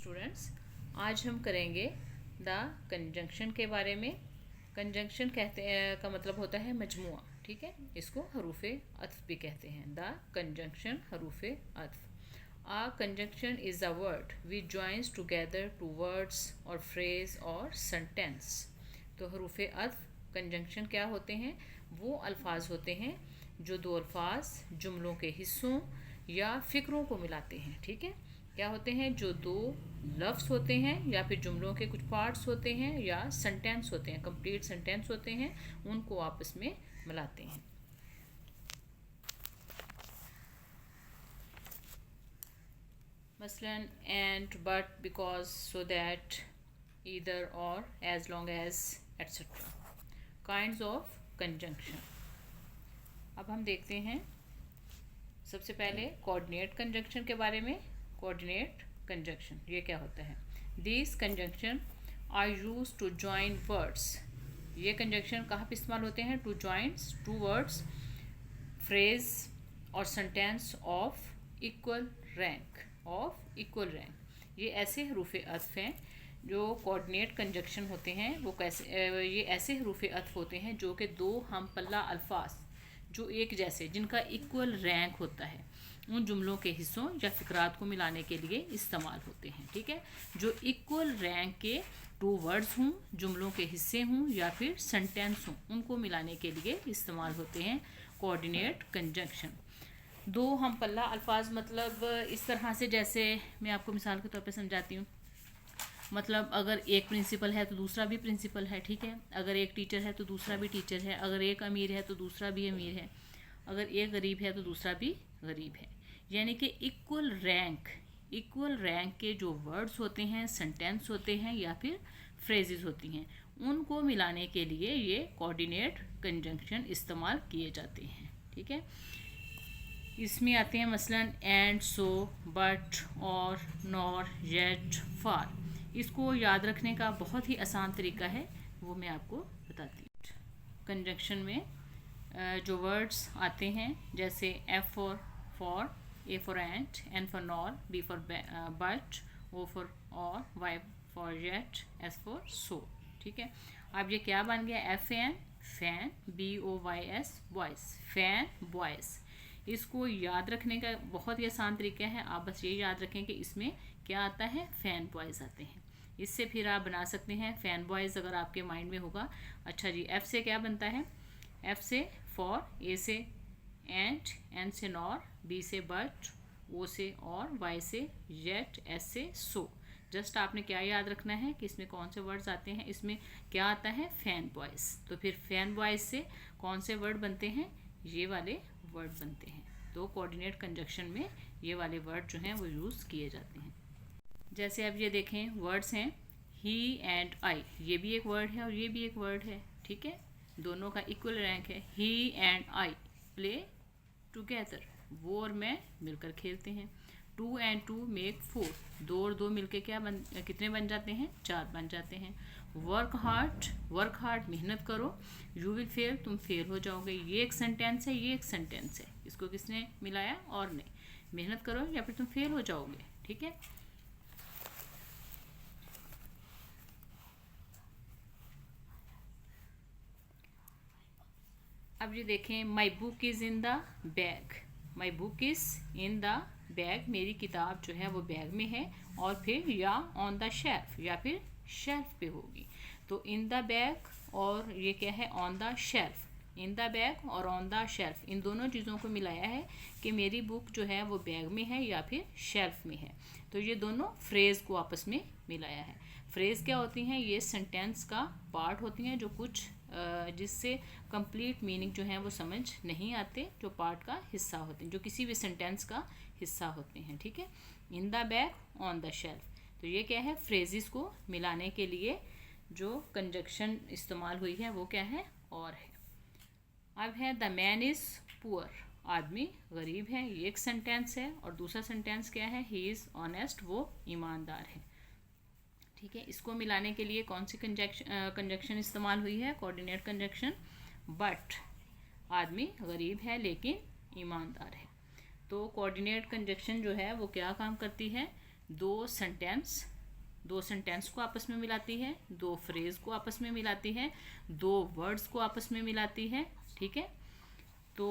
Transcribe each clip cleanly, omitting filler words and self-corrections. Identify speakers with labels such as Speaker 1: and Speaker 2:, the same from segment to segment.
Speaker 1: Students, आज हम करेंगे द कंजंक्शन के बारे में। कंजंक्शन कहते हैं का मतलब होता है मजमुआ, ठीक है। इसको हरूफ अत्फ भी कहते हैं। द कंजंक्शन हरूफ अत्फ। A conjunction is a word which joins together two words or phrase और सेंटेंस। तो हरूफ अत्फ कंजंक्शन क्या होते हैं? वो अल्फाज होते हैं जो दो अल्फाज जुमलों के हिस्सों या फ़िक्रों को मिलाते हैं, ठीक है। क्या होते हैं? जो दो लफ्ज़ होते हैं या फिर जुमलों के कुछ पार्ट्स होते हैं या सेंटेंस होते हैं, कंप्लीट सेंटेंस होते हैं, उनको आपस में मिलाते हैं। मसलन and, but, because, so that, either, or, as long as, et cetera. Kinds of conjunction. अब हम देखते हैं सबसे पहले कोऑर्डिनेट कंजंक्शन के बारे में। कोऑर्डिनेट कंजंक्शन ये क्या होता है? This conjunction are use to join words. ये कंजंक्शन कहाँ पे इस्तेमाल होते हैं? To joins two words, phrase और सेंटेंस ऑफ इक्वल रैंक। ये ऐसे हरूफ अत्फ हैं जो कोऑर्डिनेट कंजंक्शन होते हैं। वो कैसे? ये ऐसे हरूफ अत्फ होते हैं जो कि दो हम पल्ला अल्फाज जो एक जैसे, जिनका इक्वल रैंक होता है, उन जुमलों के हिस्सों या फिक्रात को मिलाने के लिए इस्तेमाल होते हैं, ठीक है। जो इक्वल रैंक के टू वर्ड्स हों, जुमलों के हिस्से हों या फिर सेंटेंस हों, उनको मिलाने के लिए इस्तेमाल होते हैं कोऑर्डिनेट कंजंक्शन। दो हम पल्ला अल्फाज मतलब इस तरह से, जैसे मैं आपको मिसाल के तौर पे समझाती हूँ। मतलब अगर एक प्रिंसिपल है तो दूसरा भी प्रिंसिपल है, ठीक है। अगर एक टीचर है तो दूसरा भी टीचर है। अगर एक अमीर है तो दूसरा भी अमीर है। अगर एक गरीब है तो दूसरा भी गरीब है। यानी कि इक्वल रैंक के जो वर्ड्स होते हैं, सेंटेंस होते हैं या फिर फ्रेजेस होती हैं, उनको मिलाने के लिए ये कोऑर्डिनेट कंजंक्शन इस्तेमाल किए जाते हैं, ठीक है। इसमें आते हैं मसलन एंड, सो, बट, और, नॉर, येट, फार। इसको याद रखने का बहुत ही आसान तरीका है, वो मैं आपको बताती हूँ। कंजंक्शन में जो वर्ड्स आते हैं, जैसे F for, A for and, N for nor, B for but, O for or, Y for yet, S for so, ठीक है। अब ये क्या बन गया? F N fan, B O Y S boys, fan boys. इसको याद रखने का बहुत ही आसान तरीका है। आप बस ये याद रखें कि इसमें क्या आता है? फैन बॉयज़ आते हैं। इससे फिर आप बना सकते हैं फैन बॉयज़, अगर आपके माइंड में होगा। अच्छा जी, एफ़ से क्या बनता है? एफ़ से फॉर, ए से एंड, एन से नॉर, बी से बट, ओ से और, वाई से येट, एस से सो। जस्ट आपने क्या याद रखना है कि इसमें कौन से वर्ड्स आते हैं। इसमें क्या आता है? Fan boys. तो फिर फैन बॉयज़ से कौन से वर्ड बनते हैं? ये वाले वर्ड बनते हैं। तो कोऑर्डिनेट कंजंक्शन में ये वाले वर्ड जो हैं वो यूज़ किए जाते हैं। जैसे अब ये देखें, वर्ड्स हैं ही एंड आई। ये भी एक वर्ड है और ये भी एक वर्ड है, ठीक है। दोनों का इक्वल रैंक है। He and I play together. वो और मैं मिलकर खेलते हैं। Two and two make four. दो और दो मिलके कितने बन जाते हैं? 4 बन जाते हैं। वर्क हार्ड, मेहनत करो। यू विल फेल, तुम फेल हो जाओगे। ये एक सेंटेंस है, ये एक सेंटेंस है। इसको किसने मिलाया? और ने। मेहनत करो या फिर तुम फेल हो जाओगे, ठीक है। अब ये देखें, my book is in the bag. My book is in the bag. मेरी किताब जो है वो बैग में है। और फिर या ऑन द शेल्फ, या फिर शेल्फ पे होगी। तो इन द बैग और ये क्या है? On the shelf. In the bag और ऑन द शेल्फ, इन दोनों चीज़ों को मिलाया है कि मेरी बुक जो है वो बैग में है या फिर शेल्फ में है। तो ये दोनों फ्रेज़ को आपस में मिलाया है। फ्रेज़ क्या होती हैं? ये सेंटेंस का पार्ट होती हैं जो कुछ जिससे कंप्लीट मीनिंग जो है वो समझ नहीं आते, जो पार्ट का हिस्सा होते हैं, जो किसी भी सेंटेंस का हिस्सा होते हैं, ठीक है। In the bag, on the shelf. तो ये क्या है? फ्रेजेस को मिलाने के लिए जो कंजंक्शन इस्तेमाल हुई है वो क्या है? और है। अब है द मैन इज़ पुअर। आदमी गरीब है, ये एक सेंटेंस है। और दूसरा सेंटेंस क्या है? ही इज़ ऑनेस्ट, वो ईमानदार है, ठीक है। इसको मिलाने के लिए कौन सी कंजंक्शन इस्तेमाल हुई है? Coordinate conjunction. बट, आदमी गरीब है लेकिन ईमानदार है। तो कोऑर्डिनेट कंजंक्शन जो है वो क्या काम करती है? दो सेंटेंस दो सेंटेंस को आपस में मिलाती है, दो फ्रेज को आपस में मिलाती है, दो वर्ड्स को आपस में मिलाती है। ठीक है, तो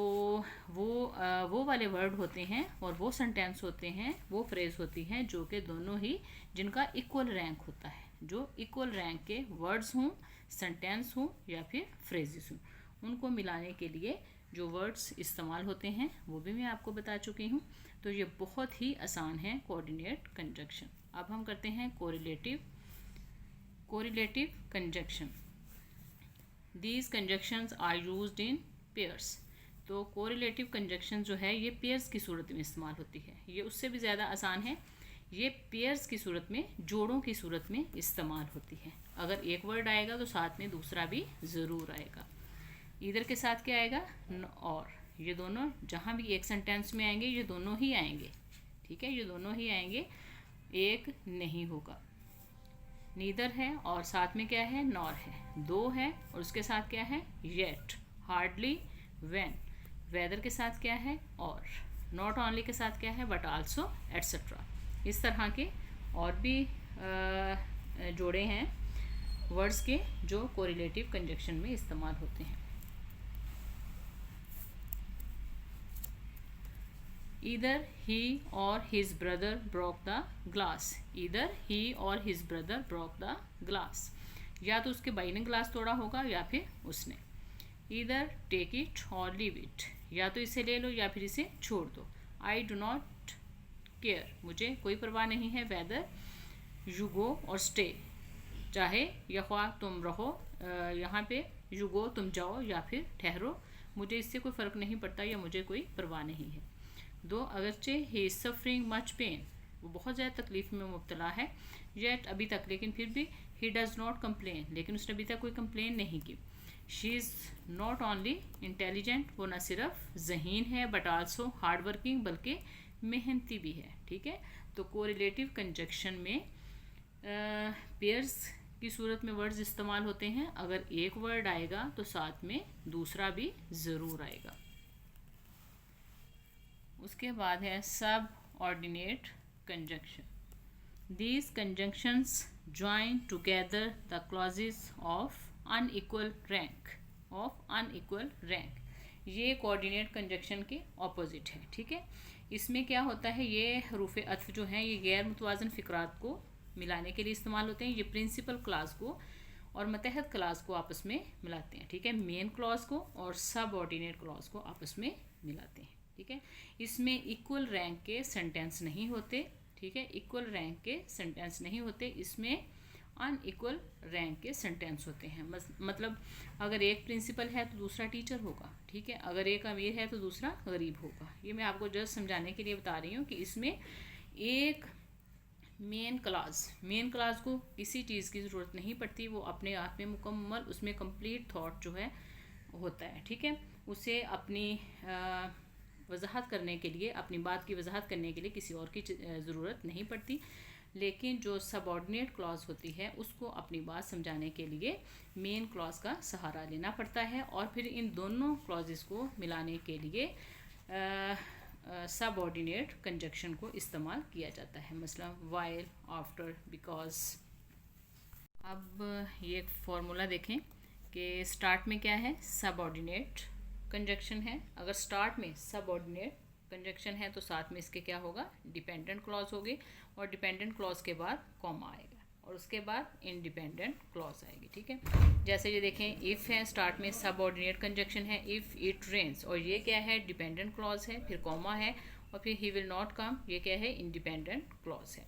Speaker 1: वो वाले वर्ड होते हैं और वो सेंटेंस होते हैं, वो फ्रेज होती हैं जो कि दोनों ही जिनका इक्वल रैंक होता है, जो इक्वल रैंक के वर्ड्स हों, सेंटेंस हों या फिर फ्रेजेस हों, उनको मिलाने के लिए जो वर्ड्स इस्तेमाल होते हैं वो भी मैं आपको बता चुकी हूँ। तो ये बहुत ही आसान है कोऑर्डिनेट कंजक्शन। अब हम करते हैं correlative conjunction. These conjunctions are used in pairs. तो कोरिलेटिव कंजक्शन जो है ये पेयर्स की सूरत में इस्तेमाल होती है, ये उससे भी ज़्यादा आसान है। ये पेयर्स की सूरत में, जोड़ों की सूरत में इस्तेमाल होती है। अगर एक वर्ड आएगा तो साथ में दूसरा भी ज़रूर आएगा। इधर के साथ क्या आएगा, और। ये दोनों जहाँ भी एक सेंटेंस में आएंगे ये दोनों ही आएंगे। ठीक है, ये दोनों ही आएंगे, एक नहीं होगा। नीदर है और साथ में क्या है, नॉर है। दो है और उसके साथ क्या है, येट, हार्डली, व्हेन। वेदर के साथ क्या है, और। नॉट ओनली के साथ क्या है, बट आल्सो, एट्सेट्रा। इस तरह के और भी जोड़े हैं वर्ड्स के जो कोरिलेटिव कंजक्शन में इस्तेमाल होते हैं। Either he or his brother broke the glass. Either he or his brother broke the glass. या तो उसके भाई ने ग्लास तोड़ा होगा या फिर उसने। Either take it or leave it. या तो इसे ले लो या फिर इसे छोड़ दो। I do not care. मुझे कोई परवाह नहीं है। Whether you go or stay. चाहे या ख्वाह तुम रहो यहाँ पे, you go तुम जाओ या फिर ठहरो, मुझे इससे कोई फ़र्क नहीं पड़ता या मुझे कोई परवाह नहीं है। दो अगरचे he is suffering much pain, वो बहुत ज़्यादा तकलीफ़ में मुब्तला है, येट अभी तक, लेकिन फिर भी ही डज़ नॉट कंप्लेन, लेकिन उसने अभी तक कोई कंप्लेन नहीं की। She is not only intelligent, वो न सिर्फ ज़हीन है बट आल्सो हार्ड वर्किंग, बल्कि मेहनती भी है। ठीक है, तो कोरिलेटिव कंजक्शन में पेयर्स की सूरत में वर्ड्स इस्तेमाल होते हैं। अगर एक वर्ड आएगा तो साथ में दूसरा भी ज़रूर आएगा। उसके बाद है सब ordinate conjunction. These conjunctions join together the clauses of unequal rank. ये कोऑर्डिनेट कंजक्शन के ऑपोजिट है। ठीक है, इसमें क्या होता है, ये हरूफ अत्फ जो हैं ये गैर मुतवाज़न फ़िक्रात को मिलाने के लिए इस्तेमाल होते हैं। ये प्रिंसिपल क्लास को और मतहत क्लास को आपस में मिलाते हैं। ठीक है, मेन क्लॉज को और सब ऑर्डिनेट क्लॉज को आपस में मिलाते हैं। ठीक है, इसमें इक्वल रैंक के सेंटेंस नहीं होते। ठीक है, इक्वल रैंक के सेंटेंस नहीं होते, इसमें अनइक्वल रैंक के सेंटेंस होते हैं। मतलब अगर एक प्रिंसिपल है तो दूसरा टीचर होगा। ठीक है, अगर एक अमीर है तो दूसरा गरीब होगा। ये मैं आपको जस्ट समझाने के लिए बता रही हूँ कि इसमें एक मेन क्लास को किसी चीज़ की ज़रूरत नहीं पड़ती, वो अपने आप में मुकम्मल, उसमें कंप्लीट थॉट जो है होता है। ठीक है, उसे अपनी वजाहत करने के लिए, अपनी बात की वजाहत करने के लिए किसी और की ज़रूरत नहीं पड़ती। लेकिन जो सबऑर्डिनेट क्लॉज होती है उसको अपनी बात समझाने के लिए मेन क्लॉज का सहारा लेना पड़ता है, और फिर इन दोनों क्लॉजेस को मिलाने के लिए सबऑर्डिनेट कंजक्शन को इस्तेमाल किया जाता है, मसलन वाइल, आफ्टर, बिकॉज। अब ये फॉर्मूला देखें कि स्टार्ट में क्या है, सबऑर्डिनेट कंजक्शन है। अगर स्टार्ट में सबऑर्डिनेट कंजक्शन है तो साथ में इसके क्या होगा, डिपेंडेंट क्लॉज होगी, और डिपेंडेंट क्लॉज के बाद कॉमा आएगा और उसके बाद इंडिपेंडेंट क्लॉज आएगी। ठीक है, जैसे ये देखें, इफ़ है, स्टार्ट में सबऑर्डिनेट कंजक्शन है, इफ़ इट रेन्स, और ये क्या है, डिपेंडेंट क्लॉज है, फिर कॉमा है, और फिर ही विल नॉट कम, ये क्या है, इंडिपेंडेंट क्लॉज है।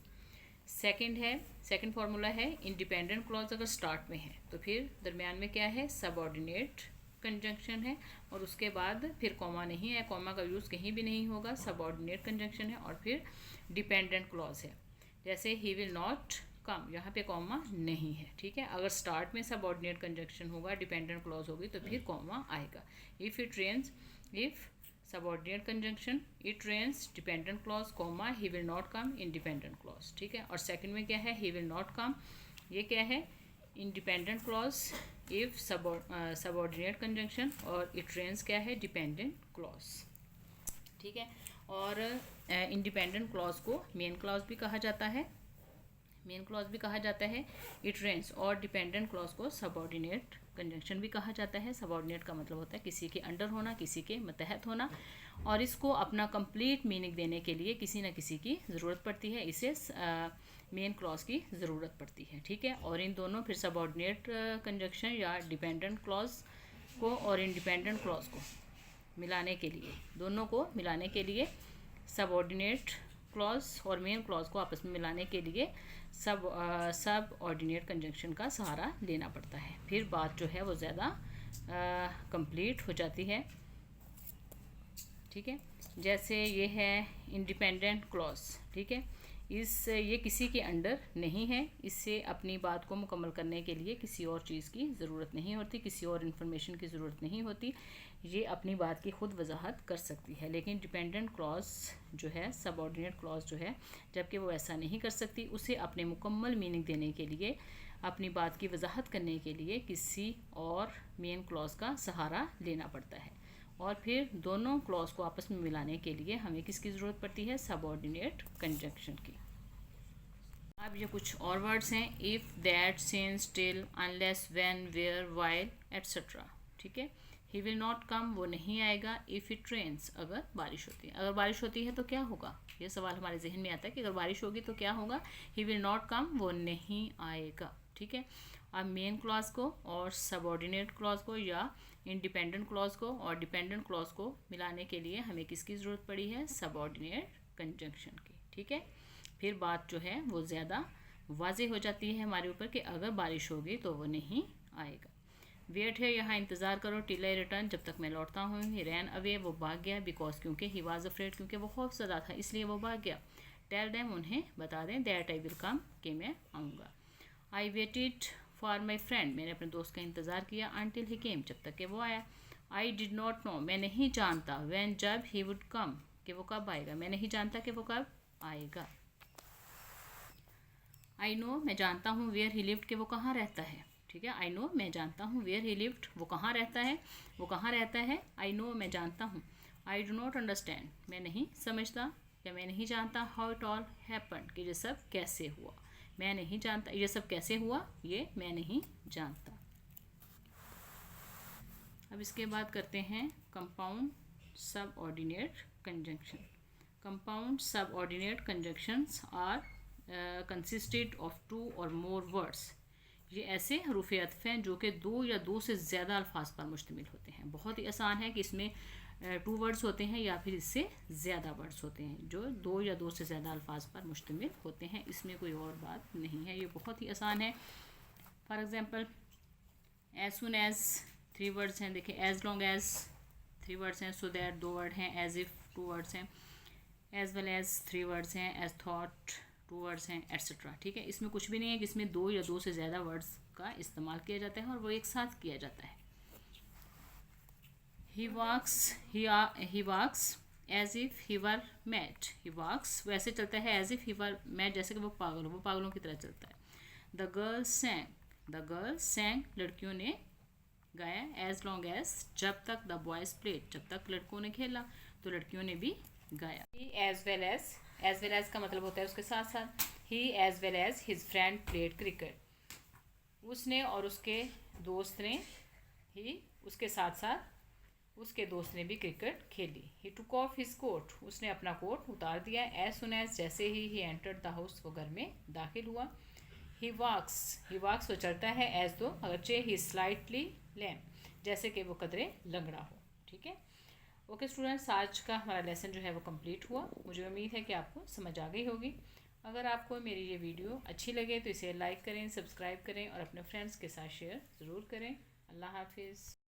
Speaker 1: सेकंड फार्मूला है, इंडिपेंडेंट क्लॉज अगर स्टार्ट में है तो फिर दरमियान में क्या है, सबऑर्डिनेट कंजक्शन है, और उसके बाद फिर कॉमा नहीं है, कॉमा का यूज़ कहीं भी नहीं होगा, सबऑर्डिनेट कंजक्शन है, और फिर डिपेंडेंट क्लॉज है। जैसे ही विल नॉट कम, यहाँ पे कॉमा नहीं है। ठीक है, अगर स्टार्ट में सबऑर्डिनेट कंजक्शन होगा, डिपेंडेंट क्लॉज होगी, तो फिर कॉमा आएगा। If it rains, if subordinate conjunction, it rains, dependent clause, comma, he will not come, independent clause. ठीक है, और सेकंड में क्या है, ही विल नॉट कम, ये क्या है, independent clause, if subordinate conjunction, और इट रेन्स क्या है, डिपेंडेंट क्लॉज। ठीक है, और इंडिपेंडेंट क्लॉज को मेन क्लॉज भी कहा जाता है। मेन क्लॉज भी कहा जाता है। इट रेंज और डिपेंडेंट क्लॉज को सबऑर्डिनेट कंजंक्शन भी कहा जाता है। सबऑर्डिनेट का मतलब होता है किसी के अंडर होना, किसी के मतहत होना, और इसको अपना कंप्लीट मीनिंग देने के लिए किसी न किसी की ज़रूरत पड़ती है, इसे मेन क्लॉज की ज़रूरत पड़ती है। ठीक है, और इन दोनों फिर सबऑर्डिनेट कंजंक्शन या डिपेंडेंट क्लॉज को और इंडिपेंडेंट क्लॉज को मिलाने के लिए, दोनों को मिलाने के सबऑर्डिनेट क्लॉज और मेन क्लॉज को आपस में मिलाने के लिए सब ऑर्डिनेट कंजंक्शन का सहारा लेना पड़ता है। फिर बात जो है वो ज़्यादा कंप्लीट हो जाती है। ठीक है, जैसे ये है इंडिपेंडेंट क्लॉज। ठीक है, ये किसी के अंडर नहीं है, इससे अपनी बात को मुकम्मल करने के लिए किसी और चीज़ की ज़रूरत नहीं होती, किसी और इन्फॉर्मेशन की ज़रूरत नहीं होती, ये अपनी बात की खुद वजाहत कर सकती है। लेकिन डिपेंडेंट क्लॉज जो है, सबऑर्डिनेट क्लॉज जो है, जबकि वो ऐसा नहीं कर सकती, उसे अपने मुकम्मल मीनिंग देने के लिए, अपनी बात की वजाहत करने के लिए किसी और मेन क्लॉज का सहारा लेना पड़ता है। और फिर दोनों क्लॉज को आपस में मिलाने के लिए हमें किसकी ज़रूरत पड़ती है? सबऑर्डिनेट कंजंक्शन की। अब ये कुछ और वर्ड्स हैं, if, that, since, still, unless, when, where, while, etcetera. ठीक है, ही विल नॉट कम, वो नहीं आएगा। इफ़ इट रेन्स, अगर बारिश होती है, अगर बारिश होती है तो क्या होगा? ये सवाल हमारे जहन में आता है कि अगर बारिश होगी तो क्या होगा? ही विल नॉट कम, वो नहीं आएगा। ठीक है, अब मेन क्लॉज को और सबऑर्डिनेट क्लॉज को या इंडिपेंडेंट क्लॉज को और डिपेंडेंट क्लॉज को मिलाने के लिए हमें किसकी ज़रूरत पड़ी है? सबऑर्डिनेट कंजंक्शन की। ठीक है, फिर बात जो है वो ज़्यादा वाज़ेह हो जाती है हमारे ऊपर कि अगर बारिश होगी तो वो नहीं आएगा। वेट है, यहाँ इंतज़ार करो, टिल आई रिटर्न, जब तक मैं लौटता हूँ। ही रैन अवे, वो भाग गया, बिकॉज क्योंकि ही वाज अफ्रेड, क्योंकि वो खौफज़दा था इसलिए वो भाग गया। टेल देम, उन्हें बता दें, दैट आई विल कम, कि मैं आऊँगा। I waited for my friend, मैंने अपने दोस्त का इंतज़ार किया, अनटिल ही केम, जब तक कि वो आया। आई डिड नॉट नो, मैं नहीं जानता, व्हेन, जब, ही वुड कम, कि वो कब आएगा, मैं नहीं जानता कि वो कब आएगा। आई नो, मैं जानता हूँ, वेयर ही लिव्ड, कि वो कहाँ रहता है। ठीक है, आई नो, मैं जानता हूँ, वेयर ही लिव्ड, वो कहाँ रहता है, वो कहाँ रहता है। आई नो, मैं जानता हूँ। आई डू नॉट अंडरस्टैंड, मैं नहीं समझता या मैं नहीं जानता। हाउ इट ऑल हैपन्ड, कि ये सब कैसे हुआ, मैं नहीं जानता। ये सब कैसे हुआ, ये मैं नहीं जानता। अब इसके बाद करते हैं compound subordinate conjunction. Compound subordinate conjunctions are consisted of 2 और मोर वर्ड्स। ये ऐसे हरूफ अत्फ हैं जो कि 2 या 2 से ज़्यादा अल्फाज पर मुश्तमिल होते हैं। बहुत ही आसान है कि इसमें 2 वर्ड्स होते हैं या फिर इससे ज़्यादा वर्ड्स होते हैं जो 2 या 2 से ज़्यादा अल्फाज पर मुश्तमिल होते हैं। इसमें कोई और बात नहीं है, ये बहुत ही आसान है। For example, as soon as 3 words हैं, देखिए, एज लॉन्ग एज 3 वर्ड्स हैं, सो दैट 2 वर्ड हैं, एज इफ़ 2 वर्ड्स हैं, एज वेल एज 3 वर्ड्स हैं, एज थॉट 2 वर्ड्स हैं, एट्सेट्रा। ठीक है, इसमें कुछ भी नहीं है कि इसमें 2 या 2 से ज़्यादा वर्ड्स का इस्तेमाल किया जाता है और वो एक साथ किया जाता है। He walks as if he were mad, he walks वैसे चलता है as if he were mad, जैसे कि वो पागलों की तरह चलता है। द गर्ल सैंग, लड़कियों ने गाया। एज लॉन्ग एज, जब तक, द बॉयज़ प्लेड, जब तक लड़कों ने खेला तो लड़कियों ने भी गाया। एज वेल एज का मतलब होता है उसके साथ साथ। He as well as his friend played cricket, उसने और उसके दोस्त ने, ही उसके साथ साथ उसके दोस्त ने भी क्रिकेट खेली। ही टुक ऑफ हिज कोट, उसने अपना कोट उतार दिया। एज सुन एज, जैसे ही एंटर्ड द हाउस, वो घर में दाखिल हुआ। ही वॉक्स वो चलता है। एज दो, अगरचे ही स्लाइटली लैम, जैसे कि वो कदरे लंगड़ा हो। ठीक है, ओके स्टूडेंट्स, आज का हमारा लेसन जो है वो कंप्लीट हुआ। मुझे उम्मीद है कि आपको समझ आ गई होगी। अगर आपको मेरी ये वीडियो अच्छी लगे तो इसे लाइक करें, सब्सक्राइब करें और अपने फ्रेंड्स के साथ शेयर ज़रूर करें। अल्लाह हाफिज़।